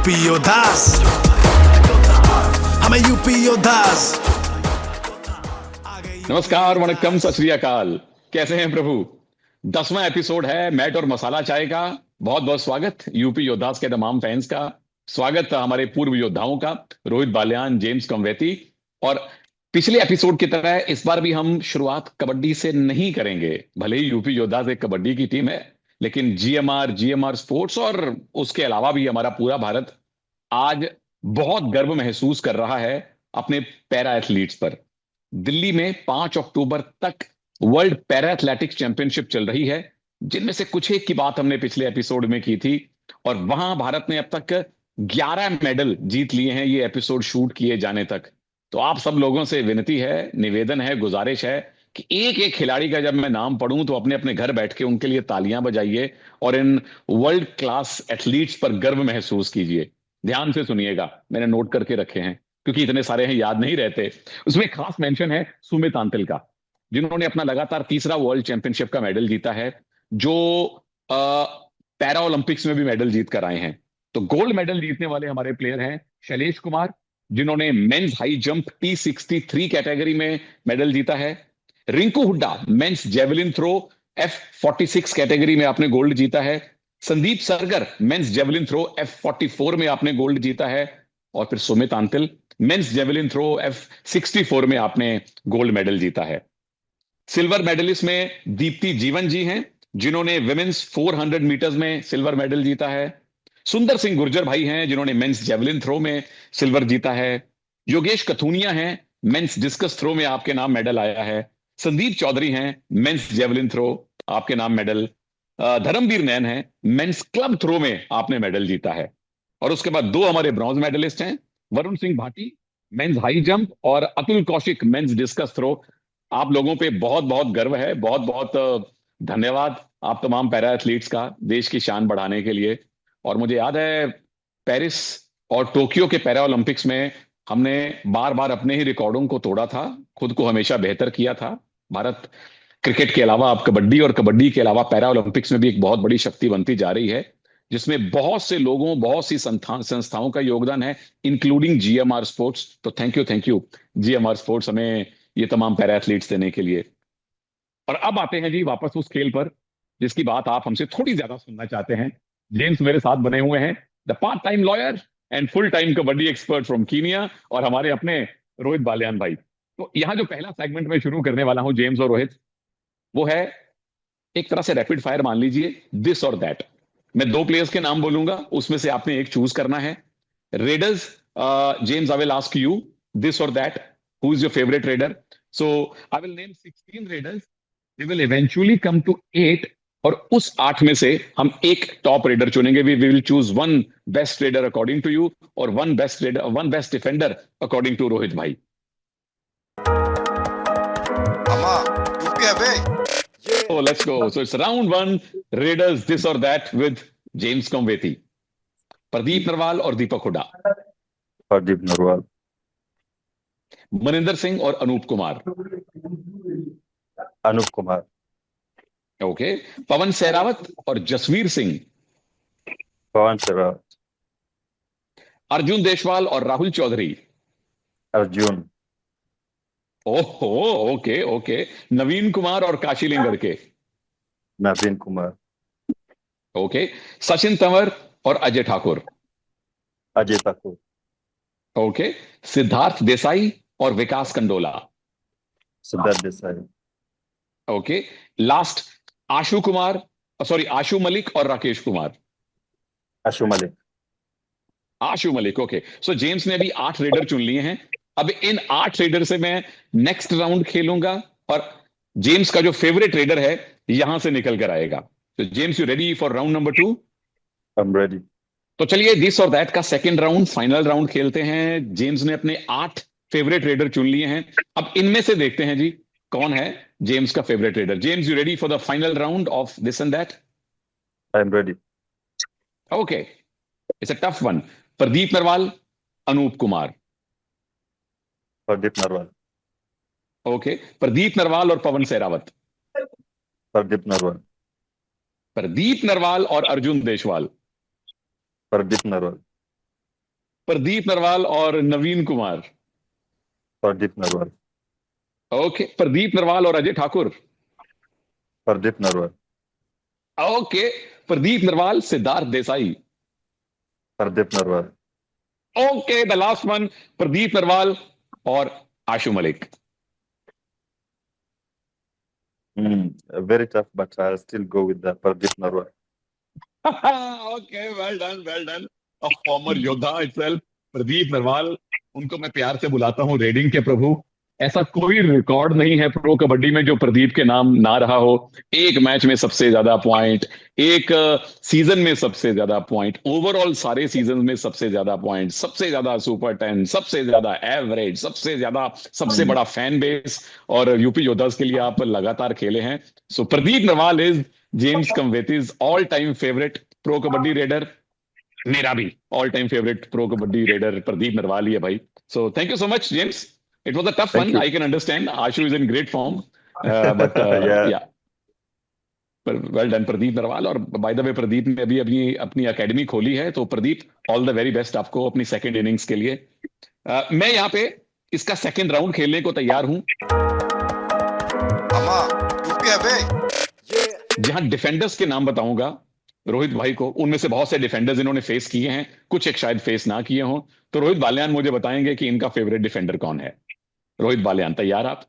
UP योद्धास, हमें UP योद्धास। नमस्कार, वणक्कम, सत श्री अकाल। कैसे हैं प्रभु? 10वां एपिसोड है मैट और मसाला चाय का। बहुत बहुत स्वागत यूपी योद्धास के तमाम फैंस का। स्वागत हमारे पूर्व योद्धाओं का, रोहित बालियान, जेम्स कमवेती। और पिछले एपिसोड की तरह इस बार भी हम शुरुआत कबड्डी से नहीं करेंगे। भले ही यूपी योद्धास एक कबड्डी की टीम है, लेकिन जीएमआर स्पोर्ट्स और उसके अलावा भी हमारा पूरा भारत आज बहुत गर्व महसूस कर रहा है अपने पैरा एथलीट्स पर। दिल्ली में 5 अक्टूबर तक वर्ल्ड पैरा एथलेटिक्स चैंपियनशिप चल रही है, जिनमें से कुछ एक की बात हमने पिछले एपिसोड में की थी। और वहां भारत ने अब तक 11 मेडल जीत लिए हैं ये एपिसोड शूट किए जाने तक। तो आप सब लोगों से विनती है, निवेदन है, गुजारिश है कि एक एक खिलाड़ी का जब मैं नाम पढ़ूं तो अपने अपने घर बैठ के उनके लिए तालियां बजाइए और इन वर्ल्ड क्लास एथलीट्स पर गर्व महसूस कीजिए। ध्यान से सुनिएगा, मैंने नोट करके रखे हैं क्योंकि इतने सारे हैं, याद नहीं रहते। उसमें खास मेंशन है सुमित आंतिल का, जिन्होंने अपना लगातार तीसरा वर्ल्ड चैंपियनशिप का मेडल जीता है, जो पैरा ओलंपिक्स में भी मेडल जीत कर आए हैं। तो गोल्ड मेडल जीतने वाले हमारे प्लेयर हैं शैलेश कुमार, जिन्होंने men's high jump T63 category में मेडल जीता है। Rinku Hooda, men's javelin throw F46 category में आपने गोल्ड जीता है। Sandeep Sargar, men's javelin throw F44 में आपने गोल्ड जीता है। और फिर Sumit Antil, men's javelin throw F64 में आपने गोल्ड मेडल जीता है। सिल्वर मेडलिस्ट में दीप्ति जीवन जी हैं, जिन्होंने विमेंस 400 मीटर्स में सिल्वर मेडल जीता है। सुंदर सिंह गुर्जर भाई हैं, जिन्होंने मेंस जेवलिन थ्रो में सिल्वर जीता है। योगेश कथुनिया हैं, मेंस डिस्कस थ्रो में आपके नाम मेडल आया है। संदीप चौधरी हैं, मेंस जेवलिन थ्रो, आपके नाम मेडल। धर्मवीर नैन हैं, मेंस क्लब थ्रो में आपने मेडल जीता है। और उसके बाद दो हमारे ब्रॉन्ज मेडलिस्ट हैं, Varun Singh Bhati, men's high jump, और Atul Kaushik, men's discus throw. आप लोगों पे बहुत बहुत गर्व है, बहुत बहुत धन्यवाद आप तमाम पैरा एथलीट्स का, देश की शान बढ़ाने के लिए। और मुझे याद है पेरिस और टोक्यो के पैरा ओलंपिक्स में हमने बार बार अपने ही रिकॉर्डों को तोड़ा था, खुद को हमेशा बेहतर किया था। भारत क्रिकेट के अलावा अब कबड्डी, और कबड्डी के अलावा पैरा ओलंपिक्स में भी एक बहुत बड़ी शक्ति बनती जा रही है, जिसमें बहुत से लोगों, बहुत सी संस्थाओं का योगदान है, इंक्लूडिंग जीएमआर स्पोर्ट्स। तो थैंक यू जीएमआर स्पोर्ट्स, हमें ये तमाम पैरा एथलीट्स देने के लिए। और अब आते हैं जी वापस उस खेल पर जिसकी बात आप हमसे थोड़ी ज्यादा सुनना चाहते हैं। जेम्स मेरे साथ बने हुए हैं, the part time lawyer and full time kabaddi expert from Kenya, और हमारे अपने रोहित बालियान भाई। तो यहाँ जो पहला सेगमेंट में शुरू करने वाला हूं जेम्स और रोहित, वो है एक तरह से रैपिड फायर मान लीजिए, दिस और दैट। मैं दो प्लेयर्स के नाम बोलूंगा, उसमें से आपने एक चूज करना है। Raiders, James, I will ask you this और that, who is your favourite raider? So I will name 16 raiders, they will eventually come to 8, और उस 8 में से हम एक टॉप रेडर चुनेंगे। We will choose one best raider according to you, और one best raider, one best defender according to Rohit भाई। So let's go. So it's round one, Raiders this or that with James Comvethi, Pradeep Narwal और दीपक हुड्डा, प्रदीप नरवाल, मनिंदर सिंह और Anoop Kumar, Anoop Kumar, okay, पवन सहरावत और जसवीर सिंह, पवन सहरावत, अर्जुन देशवाल और राहुल चौधरी, अर्जुन, ओहो, okay, नवीन कुमार और काशीलिंग गड़के, नवीन Kumar, okay, Sachin Tanwar और Ajay Thakur, Ajay Thakur, okay, Siddharth Desai और विकास कंडोला, सिद्धार्थ देसाई, ओके, लास्ट आशु कुमार, सॉरी आशु मलिक और राकेश कुमार, आशु मलिक, आशु मलिक, ओके। सो जेम्स ने अभी 8 रेडर चुन लिए हैं। अब इन 8 रेडर से मैं नेक्स्ट राउंड खेलूंगा, और जेम्स का जो फेवरेट रेडर है यहां से निकल कर आएगा। तो James, you ready for round number 2? I am ready. तो चलिए दिस और दैट का सेकंड राउंड, फाइनल राउंड खेलते हैं। जेम्स ने अपने 8 फेवरेट रेडर चुन लिए हैं। अब इनमें से देखते हैं जी कौन है जेम्स का favourite raider. James, you ready for the final round of this and that? I am ready. Okay, it's a tough one. Pradeep Narwal, Anup Kumar, Pradeep Narwal, okay, Pradeep Narwal और पवन सहरावत, प्रदीप नरवाल, प्रदीप नरवाल और अर्जुन देशवाल, प्रदीप नरवाल, प्रदीप नरवाल और नवीन कुमार। प्रदीप नरवाल। ओके, प्रदीप नरवाल और Ajay Thakur. Pradeep Narwal. Okay, Pradeep Narwal Siddharth Desai. Pradeep Narwal. Okay, the last one, Pradeep Narwal और आशु Malik. Very tough, but I'll still go with the Pradeep Narwal. Okay, well done, well done. A former योद्धा itself, Pradeep Narwal, उनको मैं प्यार से बुलाता हूँ रेडिंग के प्रभु। ऐसा कोई रिकॉर्ड नहीं है प्रो कबड्डी में जो प्रदीप के नाम ना रहा हो। एक मैच में सबसे ज्यादा पॉइंट, एक सीजन में सबसे ज्यादा पॉइंट, ओवरऑल सारे सीजन में सबसे ज्यादा पॉइंट, सबसे ज्यादा सुपर 10, सबसे ज्यादा एवरेज, सबसे ज्यादा, सबसे बड़ा फैन बेस। और यूपी योद्धास के लिए आप लगातार खेले हैं। So Pradeep Narwal is James Kamweti's all time favourite pro kabaddi raider. मेरा भी all time favourite pro kabaddi raider Pradeep Narwal ही है भाई। So thank you so much James, it was a tough Thank one, you. I can understand. Ashu is in great form, but Yeah. Yeah, well done Pradeep Narwal. और by the way Pradeep ने अभी अभी अपनी academy खोली है, तो Pradeep all the very best आपको अपनी सेकंड इनिंग्स के लिए। मैं यहाँ पे इसका सेकंड राउंड खेलने को तैयार हूं, जहां डिफेंडर्स के नाम बताऊंगा रोहित भाई को। उनमें से बहुत से डिफेंडर्स इन्होंने फेस किए हैं, कुछ एक शायद फेस ना किए हों। तो रोहित बालियान मुझे बताएंगे कि इनका फेवरेट डिफेंडर कौन है। रोहित बालियान, तैयार आप?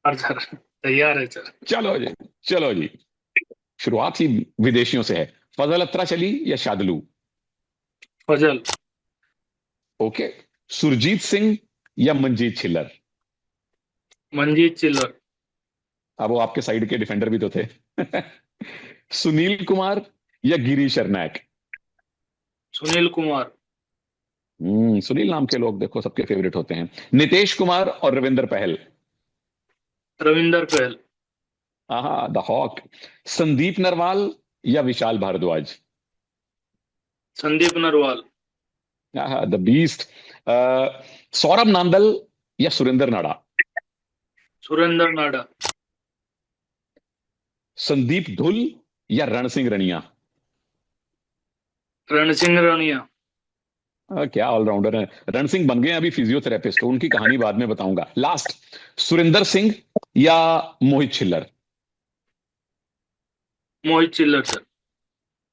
सर तैयार है सर। चलो जी, चलो जी। शुरुआत ही विदेशियों से है। फजल अत्रा चली या शादलू? फजल। ओके, सुरजीत सिंह या मंजीत छिल्लर? मंजीत चिल्लर। अब वो आपके साइड के डिफेंडर भी तो थे। सुनील कुमार या गिरीश शर्नायक? सुनील कुमार। सुनील नाम के लोग देखो सबके फेवरेट होते हैं। नितेश कुमार और रविंदर पहल? रविंदर पहल। आहा, द हॉक। संदीप नरवाल या विशाल भारद्वाज? संदीप नरवाल। आहा, द बीस्ट। सौरभ नांदल या सुरेंद्र नाडा? सुरेंद्र नाडा। संदीप धुल या रणसिंह रनिया? रणसिंह रनिया। क्या ऑलराउंडर है। रणसिंह बन गए अभी फिजियोथेरेपिस्ट, तो उनकी कहानी बाद में बताऊंगा। लास्ट, सुरेंद्र सिंह या मोहित छिल्लर? मोहित चिल्लर सर।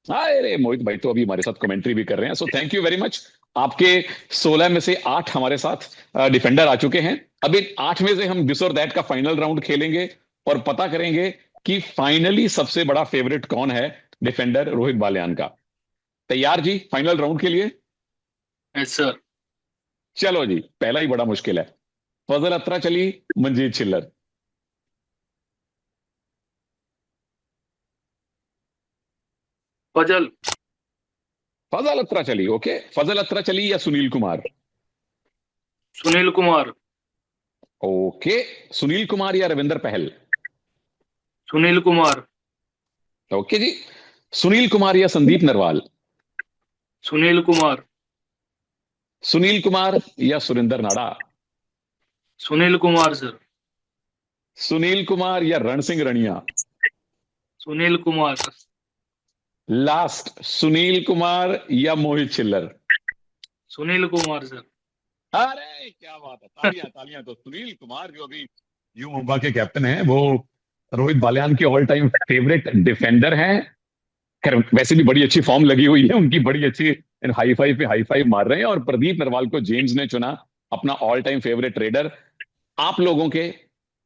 अरे मोहित भाई तो अभी हमारे साथ कमेंट्री भी कर रहे हैं, सो थैंक यू वेरी मच। आपके 16 में से 8 हमारे साथ डिफेंडर आ चुके हैं। अब इन 8 में से हम दिस और दैट का फाइनल राउंड खेलेंगे और पता करेंगे कि फाइनली सबसे बड़ा फेवरेट कौन है डिफेंडर रोहित बालियान का। तैयार जी फाइनल राउंड के लिए? Yes sir. चलो जी, पहला ही बड़ा मुश्किल है। फजल अत्रा चली, मंजीत छिल्लर? फजल। फजल अत्रा चली। ओके, फजल अत्रा चली या सुनील कुमार? सुनील कुमार। ओके, सुनील कुमार या रविंदर पहल? सुनील कुमार। ओके जी। सुनील कुमार या संदीप नरवाल? सुनील कुमार। सुनील कुमार या सुरेंद्र नाडा? सुनील कुमार सर। सुनील कुमार या रणसिंह रनिया? सुनील कुमार। लास्ट, सुनील कुमार या मोहित छिल्लर? सुनील कुमार सर। अरे क्या बात है, तालियां तालियां। तो सुनील कुमार जो अभी यू मुंबा के कैप्टन हैं, वो रोहित बालियान के ऑल टाइम फेवरेट डिफेंडर हैं। खैर वैसे भी बड़ी अच्छी फॉर्म लगी हुई है उनकी, बड़ी अच्छी हाई फाइव पे हाई फाइव मार रहे हैं। और प्रदीप नरवाल को जेम्स ने चुना अपना ऑल टाइम फेवरेट रेडर। आप लोगों के,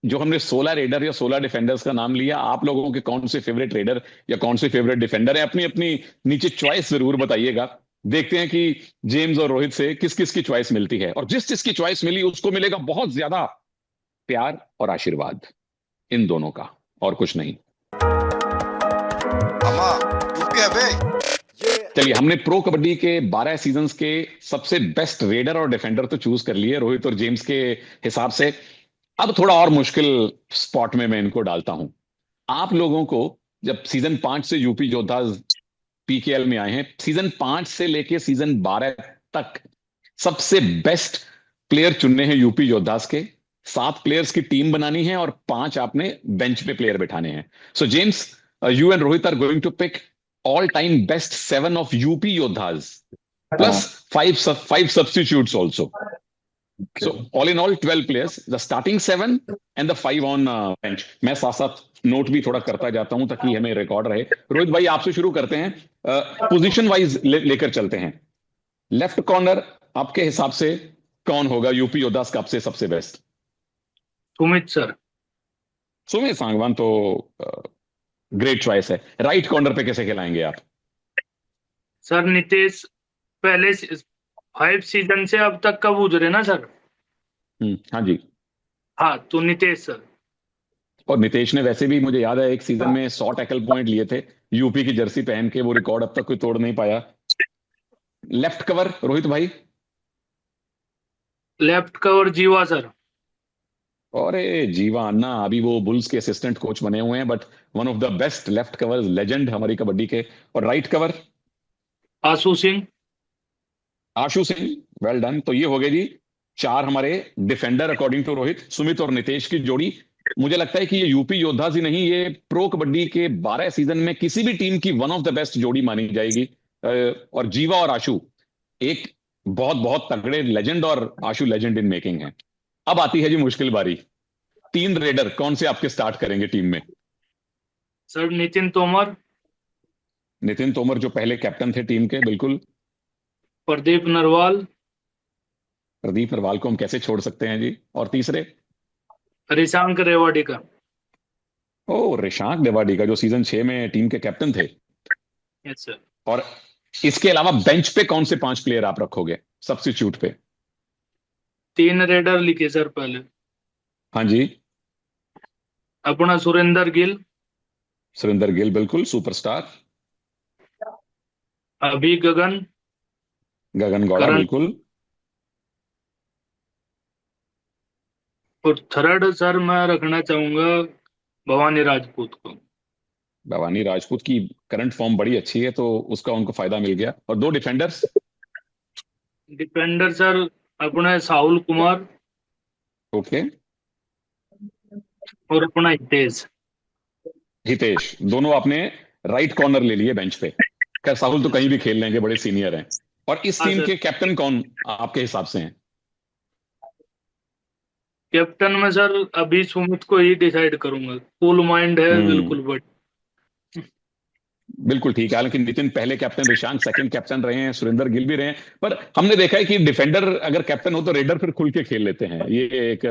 जो हमने 16 रेडर या 16 डिफेंडर्स का नाम लिया, आप लोगों के कौन से फेवरेट रेडर या कौन से फेवरेट डिफेंडर है, अपनी अपनी नीचे चॉइस जरूर बताइएगा। देखते हैं कि जेम्स और रोहित से किस किस की चॉइस मिलती है, और जिस जिसकी चॉइस मिली उसको मिलेगा बहुत ज्यादा प्यार और आशीर्वाद, इन दोनों का, और कुछ नहीं। चलिए, हमने प्रो कबड्डी के 12 सीजन्स के सबसे बेस्ट रेडर और डिफेंडर तो चूज कर लिए रोहित और जेम्स के हिसाब से। अब थोड़ा और मुश्किल स्पॉट में मैं इनको डालता हूं। आप लोगों को जब सीजन 5 से यूपी योद्धा पीकेएल में आए हैं, सीजन 5 से लेके सीजन 12 तक सबसे बेस्ट प्लेयर चुनने हैं यूपी योद्धास के। 7 प्लेयर्स की टीम बनानी है और 5 आपने बेंच पे प्लेयर बिठाने हैं। So James, you and Rohit are going to pick all time best 7 of UP Yodhas plus five substitutes also. Okay. So all in all 12 players, the starting 7 and the 5 on bench. मैं साथ साथ note भी थोड़ा करता जाता हूं ताकि हमें रिकॉर्ड रहे। रोहित भाई आपसे शुरू करते हैं, पोजीशन वाइज लेकर चलते हैं। लेफ्ट कॉर्नर आपके हिसाब से कौन होगा यूपी योद्धास का आपसे सबसे बेस्ट? सुमित सर। सुमित सांगवान तो ग्रेट चॉइस है। राइट कॉर्नर पे कैसे खिलाएंगे आप? सर नितेश पहले 5 सीजन से अब तक कब उजरे ना सर। हाँ जी। हाँ तो नितेश सर। और नितेश ने वैसे भी मुझे याद है एक सीजन में 100 टैकल पॉइंट लिए थे यूपी की जर्सी पहन के, वो रिकॉर्ड अब तक कोई तोड़ नहीं पाया। लेफ्ट कवर रोहित भाई? लेफ्ट कवर जीवा सर। अरे जीवा अन्ना अभी वो बुल्स के असिस्टेंट कोच बने हुए हैं, but one of the best left covers, legend हमारी कबड्डी के। और right cover? Ashu Singh. Ashu Singh, well done. तो ये हो गए जी 4 हमारे defender according to Rohit. Sumit और नितेश की जोड़ी, मुझे लगता है कि ये यूपी योद्धास ही नहीं, ये प्रो कबड्डी के 12 सीजन में किसी भी टीम की वन ऑफ द बेस्ट जोड़ी मानी जाएगी। और जीवा और आशु एक बहुत बहुत तगड़े लेजेंड, और आशु लेजेंड इन मेकिंग है। अब आती है जी मुश्किल बारी। 3 रेडर कौन से आपके स्टार्ट करेंगे टीम में? सर नितिन तोमर। नितिन तोमर जो पहले कैप्टन थे टीम के, बिल्कुल। प्रदीप नरवाल। प्रदीप नरवाल को हम कैसे छोड़ सकते हैं जी। और तीसरे? रिशांक रेवाडिका। ओ, रिशांक देवाडिका जो सीजन 6 में टीम के कैप्टन थे। Yes sir. और इसके अलावा बेंच पे कौन से 5 प्लेयर आप रखोगे सब्स्टिट्यूट पे? 3 रेडर लिखे सर पहले। हाँ जी। अपना सुरेंद्र गिल। सुरेंद्र गिल बिल्कुल सुपरस्टार। अभी गगन। गगन गौड़ा करण। बिल्कुल। और थर्ड सर मैं रखना चाहूंगा भवानी राजपूत को। भवानी राजपूत की करंट फॉर्म बड़ी अच्छी है, तो उसका उनको फायदा मिल गया। और 2 डिफेंडर्स? डिफेंडर सर अपना साहुल कुमार ओके। और अपना हितेश। हितेश, दोनों आपने राइट कॉर्नर ले लिए बेंच पे। खैर साहुल तो कहीं भी खेल लेंगे, बड़े सीनियर हैं। और इस हाँ टीम सर। के कैप्टन कौन आपके हिसाब से हैं? कैप्टन में सर अभी सुमित को ही डिसाइड करूंगा, कूल माइंड है बिल्कुल। बट बिल्कुल ठीक है। हालांकि नितिन पहले कैप्टन, रिशांक सेकंड कैप्टन रहे हैं, सुरेंद्र गिल भी रहे हैं, पर हमने देखा है कि डिफेंडर अगर कैप्टन हो तो रेडर फिर खुल के खेल लेते हैं। ये एक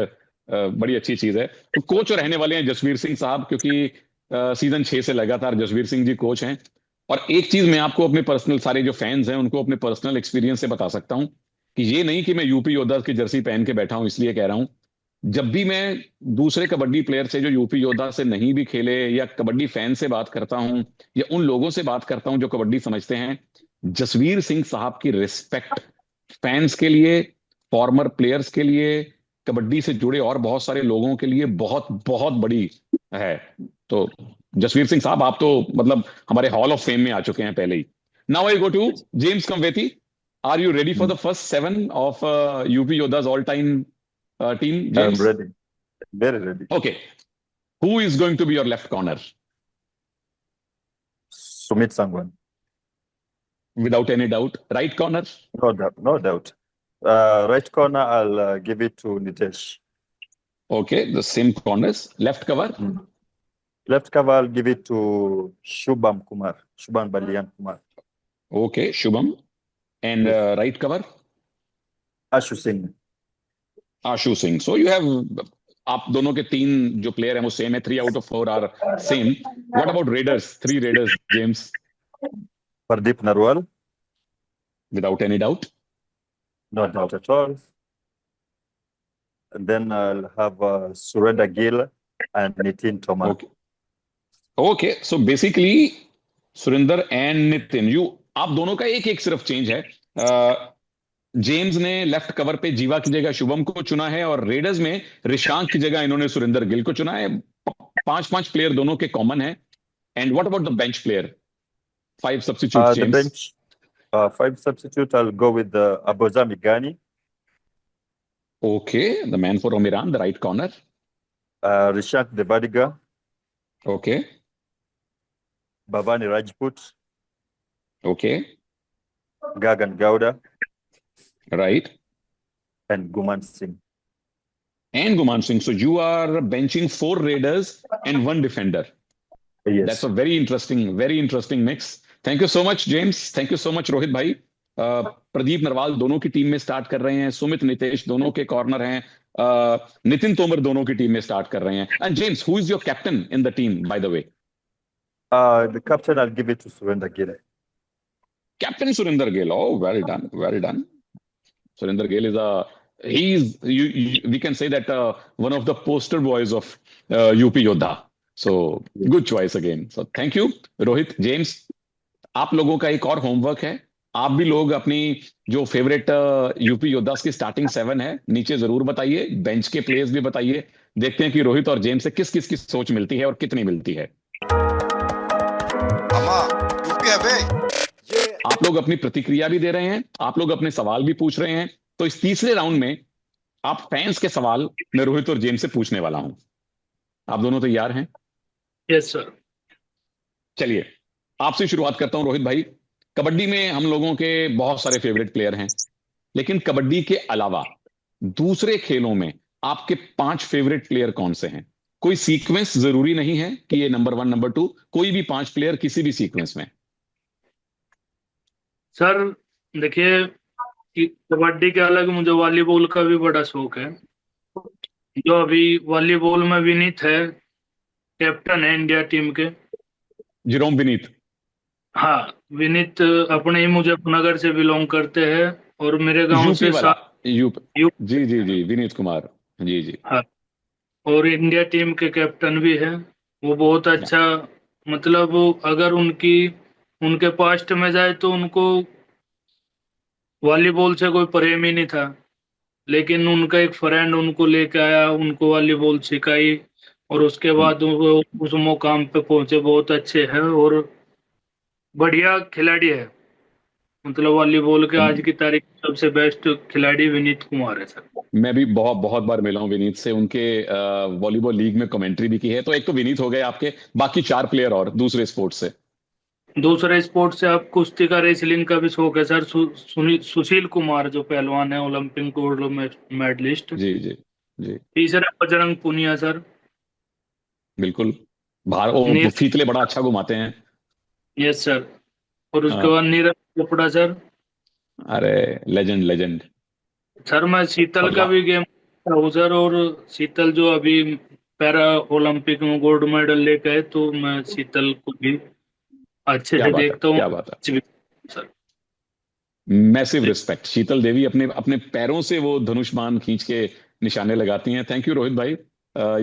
बड़ी अच्छी चीज है। तो कोच रहने वाले हैं जसवीर सिंह साहब, क्योंकि सीजन 6 से लगातार जसवीर सिंह जी कोच हैं। और एक चीज मैं आपको अपने पर्सनल, सारे जो फैंस हैं उनको अपने पर्सनल एक्सपीरियंस से बता सकता हूं कि ये नहीं कि मैं यूपी योद्धा की जर्सी पहन के बैठा हूं इसलिए कह रहा हूं। जब भी मैं दूसरे कबड्डी प्लेयर से जो यूपी योद्धा से नहीं भी खेले, या कबड्डी फैन से बात करता हूं, या उन लोगों से बात करता हूं जो कबड्डी समझते हैं, जसवीर सिंह साहब की रिस्पेक्ट फैंस के लिए, फॉर्मर प्लेयर्स के लिए, कबड्डी से जुड़े और बहुत सारे लोगों के लिए बहुत बहुत बड़ी है। तो जसवीर सिंह साहब आप तो मतलब हमारे हॉल ऑफ फेम में आ चुके हैं पहले ही। Now I go to James Kamweti. Are you ready for the first 7 of UP Yoddha's all time team, I'm James? ready. Very ready. Okay. Who is going to be your left corner? Sumit Sangwan. Without any doubt. Right corner? No doubt. No doubt. Right corner, I'll give it to Nitesh. Okay, the same corners. Left cover? Left cover, I'll give it to Shubham Kumar. Shubham Balian Kumar. Okay, Shubham. And right cover? Ashu Singh. Ashu Singh. So you have, आप दोनों के 3 जो player हैं वो same है। 3 out of 4 are same. What about raiders? 3 raiders, James. Pradeep Narwal. Without any doubt. No doubt at all. And then I'll have Surendra Gill and Nitin Tomar. Okay. Okay, so basically Surendra and Nitin, you आप दोनों का एक सिर्फ change है। James ने left cover पे जीवा की जगह शुभम को चुना है, और रेडर्स में रिशांक की जगह इन्होंने सुरेंद्र गिल को चुना है। 5 प्लेयर दोनों के कॉमन है। And what about the bench player? 5 substitutes, The James. bench, 5 substitute, I'll go with Aboza Migani, Okay, the man for Omiran, the right corner. Rishank Devadiga, Okay, Bhavani Rajput, okay. Gagan Gowda, right? and Guman Singh. And Guman Singh. So you are benching 4 Raiders and 1 defender. That's Yes. a very interesting mix. Thank you so much, James. Thank you so much, Rohit भाई. प्रदीप नरवाल दोनों की team में start कर रहे हैं. सुमित नितेश दोनों के corner हैं. नितिन तोमर दोनों की टीम में स्टार्ट कर रहे हैं. And James, who is your captain in the team, by the way? The captain, I'll give it to Surendra Gill. Captain Surinder Gill. Oh, well done, well done. Surinder Gill is we can say that one of the poster boys of UP Yodha. So good choice again. So thank you, Rohit, James. आप लोगों का एक और homework है. आप भी लोग अपनी जो फेवरेट यूपी योद्धास की स्टार्टिंग 7 है नीचे जरूर बताइए. बेंच के प्लेयर्स भी बताइए. देखते हैं कि रोहित और जेम्स से किस किस की सोच मिलती है और कितनी मिलती है. आप लोग अपनी प्रतिक्रिया भी दे रहे हैं. आप लोग अपने सवाल भी पूछ रहे हैं. तो इस तीसरे राउंड में आप फैंस के सवाल मैं रोहित और जेम्स से पूछने वाला हूं. आप दोनों तैयार हैं? Yes sir. चलिए आपसे शुरुआत करता हूं रोहित भाई. कबड्डी में हम लोगों के बहुत सारे फेवरेट प्लेयर हैं, लेकिन कबड्डी के अलावा दूसरे खेलों में आपके 5 फेवरेट प्लेयर कौन से हैं? कोई सीक्वेंस जरूरी नहीं है कि ये नंबर 1 नंबर 2, कोई भी 5 प्लेयर किसी भी सीक्वेंस में. सर देखिए कि कबड्डी के अलग मुझे वॉलीबॉल का भी बड़ा शौक है. जो अभी वॉलीबॉल में विनीत है, कैप्टन है इंडिया टीम के. जेरोम विनीत. हाँ, विनीत अपने ही मुजफ्फरनगर से बिलोंग करते हैं और मेरे गांव यूपी से वाला. यूपी. यू जी जी जी, विनीत कुमार. जी जी. हाँ, और इंडिया टीम के कैप्टन भी है. वो बहुत अच्छा, मतलब अगर उनके पास्ट में जाए तो उनको वॉलीबॉल से कोई प्रेम ही नहीं था, लेकिन उनका एक फ्रेंड उनको लेके आया, उनको वॉलीबॉल सिखाई और उसके बाद वो उस मुकाम पे पहुंचे. बहुत अच्छे हैं और बढ़िया खिलाड़ी है. मतलब वॉलीबॉल के आज की तारीख में सबसे बेस्ट खिलाड़ी विनीत कुमार है सर. मैं भी बहुत बहुत बार मिला हूं विनीत से. उनके वॉलीबॉल लीग में कमेंट्री भी की है. तो एक तो विनीत हो गए आपके. बाकी 4 प्लेयर और दूसरे स्पोर्ट्स से. दूसरे स्पोर्ट से आप कुश्ती का, रेसलिंग का भी शौक है सर. सुशील कुमार जो पहलवान है, ओलंपिक गोल्ड मेडलिस्ट. जी जी जी. तीसरा बजरंग पुनिया सर. बिल्कुल. वो नीर फीतले बड़ा अच्छा घुमाते हैं. Yes sir. और उसके हाँ. बाद नीरज चोपड़ा सर. अरे लेजेंड लेजेंड. सर मैं शीतल और का भी गेम हूँ सर. और शीतल जो अभी पैरा ओलंपिक में गोल्ड मेडल लेके आए, तो मैं शीतल को भी अच्छे क्या से बात है, देखता हूँ क्या बात है. Sir. Massive respect. Sheetal Devi अपने अपने पैरों से वो धनुष बाण खींच के निशाने लगाती हैं. थैंक यू रोहित भाई,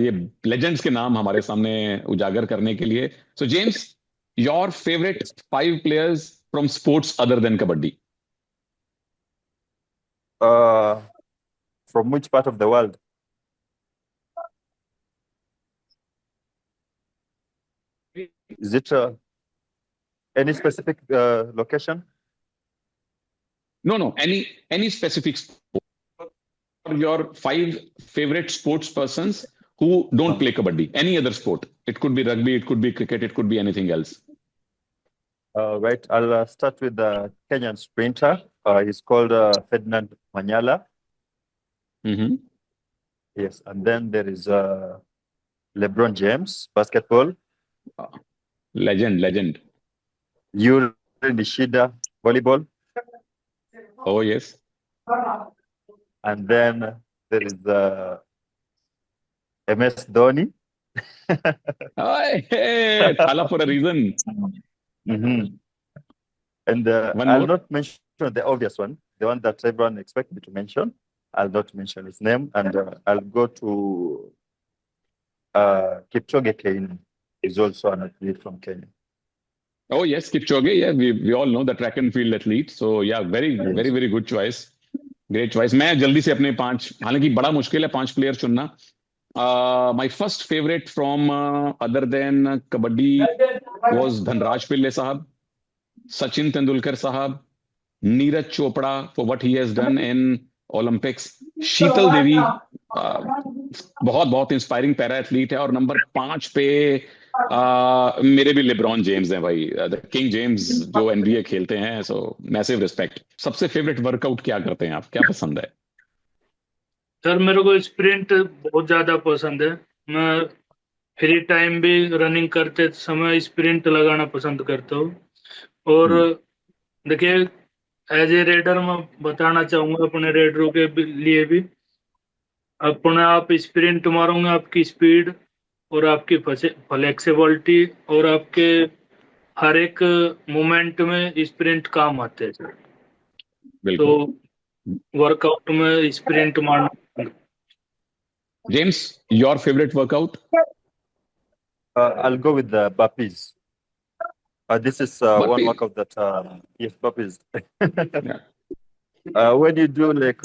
ये लेजेंड्स के नाम हमारे सामने उजागर करने के लिए. सो James, your favourite 5 players from sports other than kabaddi. From which part of the world? Is it any specific location? No, any specific sport. Your 5 favorite sports persons who don't play kabaddi. Any other sport. It could be rugby, it could be cricket, it could be anything else. Right. I'll start with the Kenyan sprinter. He's called Ferdinand Manyala. Mm-hmm. Yes. And then there is LeBron James, basketball. Legend. Yuri Nishida, volleyball. Oh, yes. And then there is MS Dhoni. Hey, Thala for a reason. Mm-hmm. And One I'll more? not mention the obvious one, the one that everyone expects me to mention. I'll not mention his name, and I'll go to Kipchoge Keino. He's also an athlete from Kenya. Oh, yes, Kipchoge. Yeah, we all know the track and field athlete. So, yeah, very good choice. Great choice. मैं जल्दी से अपने 5, हालांकि बड़ा मुश्किल है 5 player चुनना. My first favorite from other than kabaddi was Dhanraj Pillai sahab, Sachin Tendulkar sahab, Neeraj Chopra for what he has done in Olympics, शीतल देवी बहुत बहुत इंस्पायरिंग पैरा एथलीट है. और नंबर 5 पे मेरे भी लेब्रॉन जेम्स हैं भाई, द किंग जेम्स जो एनबीए खेलते हैं, सो मैसिव रिस्पेक्ट। सबसे फेवरेट वर्कआउट क्या करते हैं आप, क्या पसंद है? सर मेरे को स्प्रिंट बहुत ज्यादा पसंद है। मैं फ्री टाइम भी रनिंग करते समय स्प्रिंट लगाना पसंद करता हूँ। और हम्म, देखिए, एज ए रेडर मैं बताना चाहूंगा अपने रेडरों के लिए भी, अपने आप स्प्रिंट मारोगे आपकी स्पीड और आपकी फ्लेक्सिबिलिटी और आपके हर एक मोमेंट में स्प्रिंट काम आते हैं सर। तो बिल्कुल। वर्कआउट में स्प्रिंट मारना। James, your favourite workout? I'll go with the burpees. This is one burpee? workout that yes, burpees. When you do like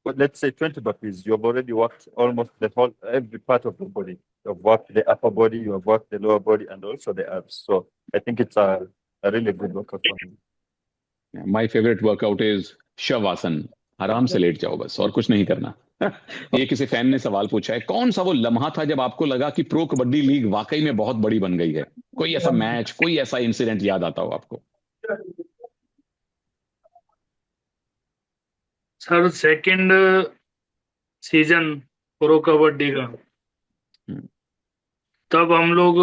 let's say 20 burpees, you have already worked almost the whole every part of the body. You have worked the upper body, you have worked the lower body, and also the abs. So I think it's a really good workout for me. My favourite workout is shavasana. आराम से late जाओ बस, और कुछ नहीं करना। ये किसी फैन ने सवाल पूछा है, कौन सा वो लम्हा था जब आपको लगा कि प्रो कबड्डी लीग वाकई में बहुत बड़ी बन गई है? कोई ऐसा मैच, कोई ऐसा इंसिडेंट याद आता हो आपको? Sir second season pro kabaddi का, हम्म, तब हम लोग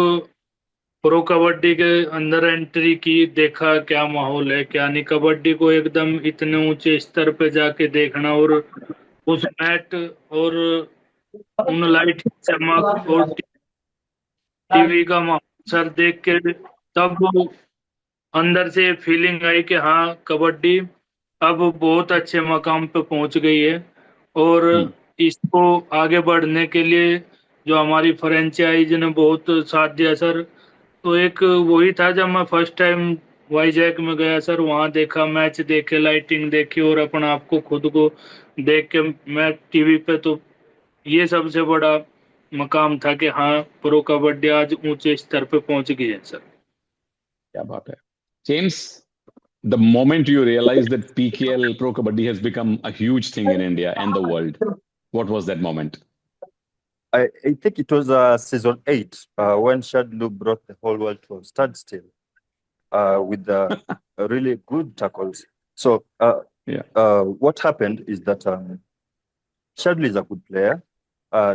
प्रो कबड्डी के अंदर एंट्री की, देखा क्या माहौल है क्या नहीं, कबड्डी को एकदम इतने ऊंचे स्तर पे जाके देखना, और उस मैट और उन लाइट की चमक और टीवी का माहौल सर देख के, तब वो अंदर से फीलिंग आई कि हाँ कबड्डी अब बहुत अच्छे मकाम पे पहुंच गई है। और हम्म, इसको आगे बढ़ने के लिए जो हमारी फ्रेंचाइज ने बहुत साथ दिया सर। तो एक वही था जब मैं फर्स्ट टाइम वाईजैक में गया सर, वहां देखा, मैच देखे, लाइटिंग देखी और अपने आप को खुद को देख के मैं टीवी पे, तो ये सबसे बड़ा मकाम था कि हाँ प्रो कबड्डी आज ऊंचे स्तर पे पहुंच गई है सर। क्या बात है। James, the moment you realize that PKL Pro Kabaddi has become a huge thing in India and the world, what was that moment? I think it was season 8 when Shadlu brought the whole world to a standstill with the really good tackles. So Yeah. what happened is that Shadlu is a good player.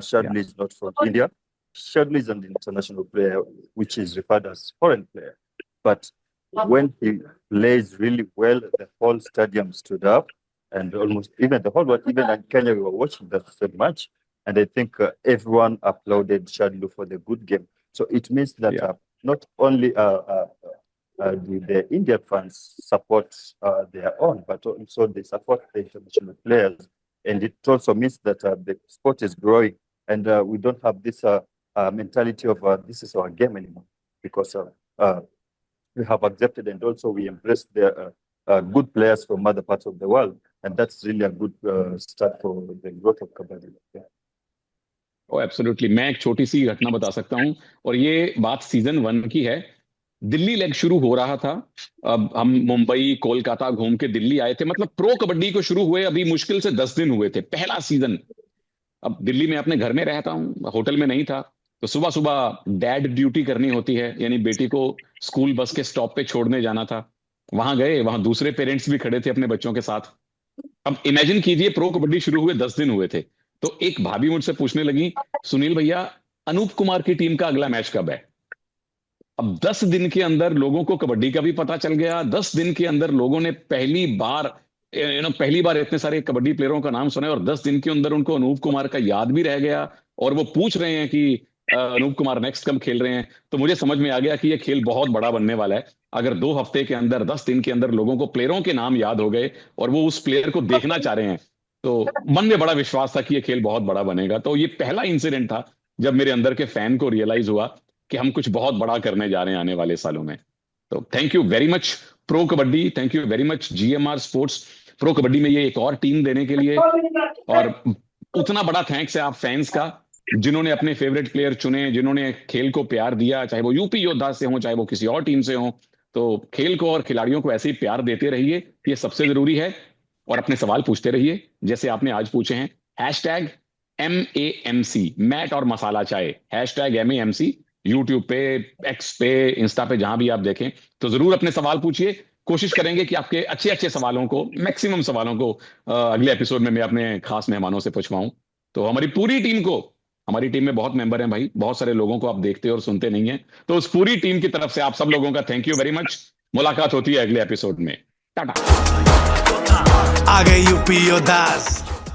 Shadlu is not from India. Shadlu is an international player, which is referred as foreign player. But when he plays really well, the whole stadium stood up, and almost even the whole world, even in Kenya, we were watching that same match, and I think everyone applauded Shadlu for the good game. So it means that Yeah. not only do the Indian fans support their own, but also they support the international players. And it also means that the sport is growing, and we don't have this mentality of this is our game anymore, because we have accepted and also we embrace the good players from other parts of the world, and that's really a good start for the growth of Kabaddi. Yeah. Oh absolutely. मैं एक छोटी सी घटना बता सकता हूं, और ये बात सीजन 1 की है। दिल्ली लेग शुरू हो रहा था, अब हम मुंबई कोलकाता घूम के दिल्ली आए थे। मतलब प्रो कबड्डी को शुरू हुए अभी मुश्किल से 10 दिन हुए थे, पहला सीजन। अब दिल्ली में अपने घर में रहता हूँ, होटल में नहीं था, तो सुबह सुबह डैड ड्यूटी करनी होती है, यानी बेटी को स्कूल बस के स्टॉप पे छोड़ने जाना था। वहां गए, वहां दूसरे पेरेंट्स भी खड़े थे अपने बच्चों के साथ। अब इमेजिन कीजिए, प्रो कबड्डी शुरू हुए 10 दिन हुए थे, तो एक भाभी मुझसे पूछने लगी, सुनील भैया अनूप कुमार की टीम का अगला मैच कब है? अब 10 दिन के अंदर लोगों को कबड्डी का भी पता चल गया। 10 दिन के अंदर लोगों ने पहली बार इतने सारे कबड्डी प्लेयरों का नाम सुना, और 10 दिन के अंदर उनको अनूप कुमार का याद भी रह गया, और वो पूछ रहे हैं कि अनूप कुमार नेक्स्ट कब खेल रहे हैं। तो मुझे समझ में आ गया कि ये खेल बहुत बड़ा बनने वाला है। अगर 2 हफ्ते के अंदर, 10 दिन के अंदर लोगों को प्लेयरों के नाम याद हो गए और वो उस प्लेयर को देखना चाह रहे हैं, तो मन में बड़ा विश्वास था कि ये खेल बहुत बड़ा बनेगा। तो ये पहला इंसिडेंट था जब मेरे अंदर के फैन को रियलाइज हुआ कि हम कुछ बहुत बड़ा करने जा रहे हैं आने वाले सालों में। तो thank you very much pro kabaddi, thank you very much GMR sports, pro kabaddi में ये एक और टीम देने के लिए। और उतना बड़ा थैंक्स है आप फैंस का, जिन्होंने अपने फेवरेट प्लेयर चुने, जिन्होंने खेल को प्यार दिया, चाहे वो यूपी योद्धा से हो, चाहे वो किसी और टीम से हो। तो खेल को और खिलाड़ियों को ऐसे ही प्यार देते रहिए, ये सबसे जरूरी है। और अपने सवाल पूछते रहिए, जैसे आपने आज पूछे हैं। #MAMC मैट और मसाला चाय, #MAMC यूट्यूब पे, एक्स पे, इंस्टा पे, जहां भी आप देखें, तो जरूर अपने सवाल पूछिए। कोशिश करेंगे कि आपके अच्छे अच्छे सवालों को, मैक्सिमम सवालों को अगले एपिसोड में मैं अपने खास मेहमानों से पूछवाऊं। तो हमारी टीम में बहुत मेंबर हैं भाई, बहुत सारे लोगों को आप देखते और सुनते नहीं हैं, तो उस पूरी टीम की तरफ से आप सब लोगों का थैंक यू वेरी मच। मुलाकात होती है अगले एपिसोड में। टाटा। आ गए यूपी योद्धास।